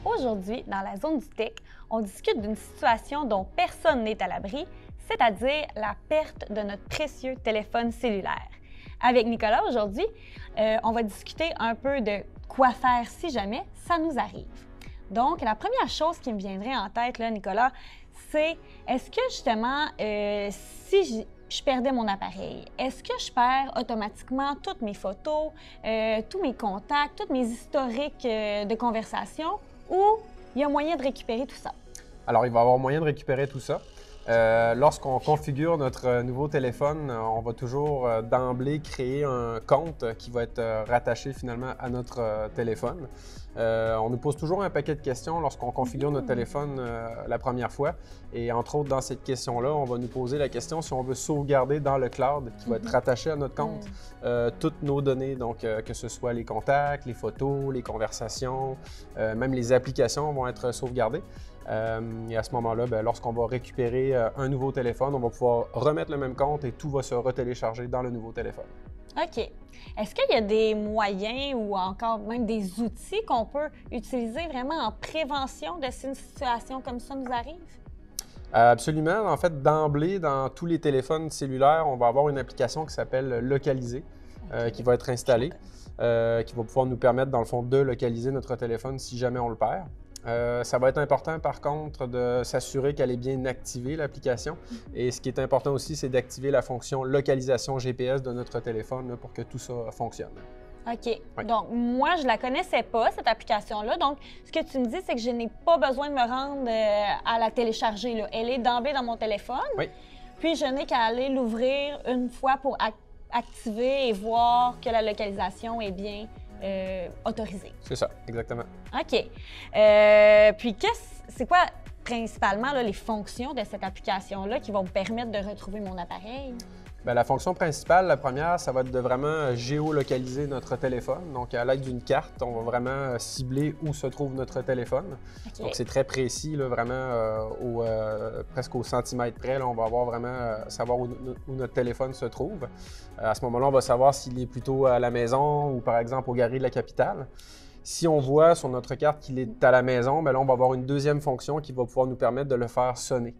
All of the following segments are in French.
Aujourd'hui, dans la zone du tech, on discute d'une situation dont personne n'est à l'abri, c'est-à-dire la perte de notre précieux téléphone cellulaire. Avec Nicolas, aujourd'hui, on va discuter un peu de quoi faire si jamais ça nous arrive. Donc, la première chose qui me viendrait en tête, là, Nicolas, c'est est-ce que justement, si je perdais mon appareil, est-ce que je perds automatiquement toutes mes photos, tous mes contacts, tous mes historiques de conversation ou il y a moyen de récupérer tout ça? Alors, il va y avoir moyen de récupérer tout ça. Lorsqu'on configure notre nouveau téléphone, on va toujours d'emblée créer un compte qui va être rattaché finalement à notre téléphone. On nous pose toujours un paquet de questions lorsqu'on configure notre téléphone la première fois. Et entre autres, dans cette question-là, on va nous poser la question si on veut sauvegarder dans le cloud qui va être rattaché à notre compte toutes nos données, donc que ce soit les contacts, les photos, les conversations, même les applications vont être sauvegardées. Et à ce moment-là, lorsqu'on va récupérer un nouveau téléphone, on va pouvoir remettre le même compte et tout va se retélécharger dans le nouveau téléphone. OK. Est-ce qu'il y a des moyens ou encore même des outils qu'on peut utiliser vraiment en prévention de si une situation comme ça nous arrive? Absolument. En fait, d'emblée, dans tous les téléphones cellulaires, on va avoir une application qui s'appelle Localiser, qui va être installée, qui va pouvoir nous permettre, dans le fond, de localiser notre téléphone si jamais on le perd. Ça va être important, par contre, de s'assurer qu'elle est bien activée, l'application. Et ce qui est important aussi, c'est d'activer la fonction localisation GPS de notre téléphone là, pour que tout ça fonctionne. OK. Oui. Donc, moi, je ne la connaissais pas, cette application-là. Donc, ce que tu me dis, c'est que je n'ai pas besoin de me rendre à la télécharger, là. Elle est d'emblée dans mon téléphone. Oui. Puis, je n'ai qu'à aller l'ouvrir une fois pour activer et voir que la localisation est bien autorisée. C'est ça, exactement. OK. Puis, c'est quoi principalement là, les fonctions de cette application-là qui vont me permettre de retrouver mon appareil? Bien, la fonction principale, la première, ça va être de vraiment géolocaliser notre téléphone. Donc, à l'aide d'une carte, on va vraiment cibler où se trouve notre téléphone. Okay. Donc, c'est très précis, là, vraiment presque au centimètre près. Là, on va avoir vraiment savoir où notre téléphone se trouve. À ce moment-là, on va savoir s'il est plutôt à la maison ou, par exemple, aux Galeries de la Capitale. Si on voit sur notre carte qu'il est à la maison, bien là, on va avoir une deuxième fonction qui va pouvoir nous permettre de le faire sonner.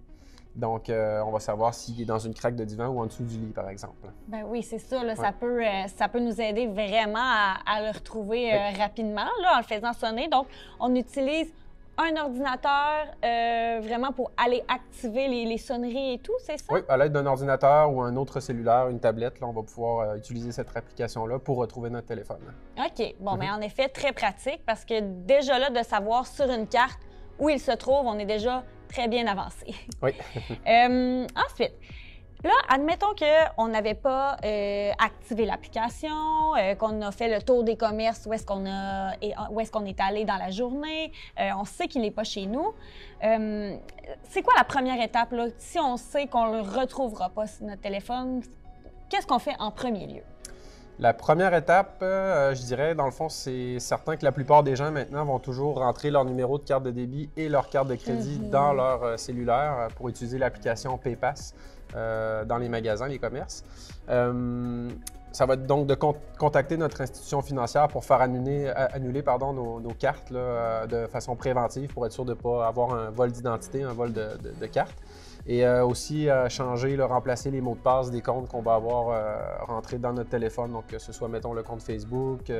Donc, on va savoir s'il est dans une craque de divan ou en dessous du lit, par exemple. Ben oui, c'est ça. Là, ça peut nous aider vraiment à le retrouver rapidement là, en le faisant sonner. Donc, on utilise un ordinateur vraiment pour aller activer les sonneries et tout, c'est ça? Oui, à l'aide d'un ordinateur ou un autre cellulaire, une tablette, là, on va pouvoir utiliser cette application-là pour retrouver notre téléphone. OK. Bon, mais en effet, très pratique parce que déjà là, de savoir sur une carte où il se trouve, on est déjà très bien avancé. Oui. Ensuite, là, admettons qu'on n'avait pas activé l'application, qu'on a fait le tour des commerces où est-ce qu'on est allé dans la journée, on sait qu'il n'est pas chez nous. C'est quoi la première étape, là? Si on sait qu'on ne le retrouvera pas sur notre téléphone, qu'est-ce qu'on fait en premier lieu? La première étape, je dirais, dans le fond, c'est certain que la plupart des gens maintenant vont toujours rentrer leur numéro de carte de débit et leur carte de crédit dans leur cellulaire pour utiliser l'application PayPass dans les magasins, les commerces. Ça va être donc de contacter notre institution financière pour faire annuler nos cartes là, de façon préventive pour être sûr de ne pas avoir un vol d'identité, un vol de cartes. Et aussi remplacer les mots de passe des comptes qu'on va avoir rentrés dans notre téléphone, donc que ce soit, mettons, le compte Facebook,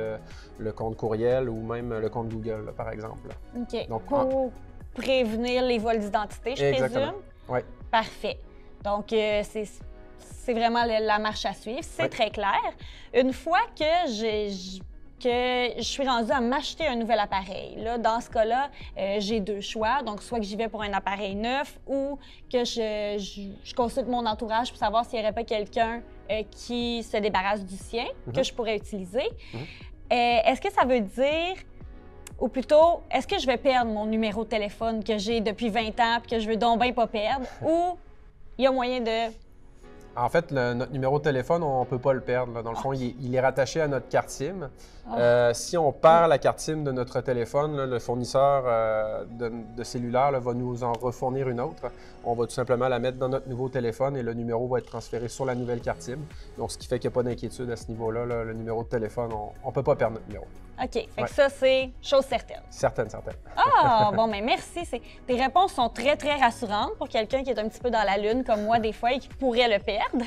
le compte courriel ou même le compte Google, là, par exemple. OK. Donc, pour prévenir les vols d'identité, je présume? Oui. Parfait. Donc, c'est vraiment la marche à suivre, c'est très clair. Une fois que je suis rendue à m'acheter un nouvel appareil. Là, dans ce cas-là, j'ai deux choix. Donc, soit que j'y vais pour un appareil neuf ou que je consulte mon entourage pour savoir s'il n'y aurait pas quelqu'un qui se débarrasse du sien que je pourrais utiliser. Est-ce que ça veut dire, ou plutôt, est-ce que je vais perdre mon numéro de téléphone que j'ai depuis 20 ans et que je veux donc bien pas perdre ou il y a moyen de... En fait, notre numéro de téléphone, on ne peut pas le perdre. Là. Dans le fond, il est rattaché à notre carte SIM. Si on perd la carte SIM de notre téléphone, là, le fournisseur de cellulaire là, va nous en refournir une autre. On va tout simplement la mettre dans notre nouveau téléphone et le numéro va être transféré sur la nouvelle carte SIM. Donc, ce qui fait qu'il n'y a pas d'inquiétude à ce niveau-là. Là, le numéro de téléphone, on ne peut pas perdre notre numéro. OK. Fait Ouais. que ça, c'est chose certaine. Certaines, certaines. Ah, bon, mais merci. Tes réponses sont très, très rassurantes pour quelqu'un qui est un petit peu dans la lune, comme moi, des fois, et qui pourrait le perdre.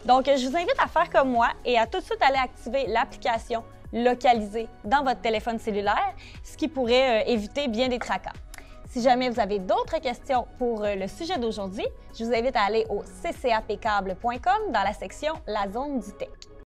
Donc, je vous invite à faire comme moi et à tout de suite aller activer l'application localisée dans votre téléphone cellulaire, ce qui pourrait éviter bien des tracas. Si jamais vous avez d'autres questions pour le sujet d'aujourd'hui, je vous invite à aller au ccapcable.com dans la section La zone du tech.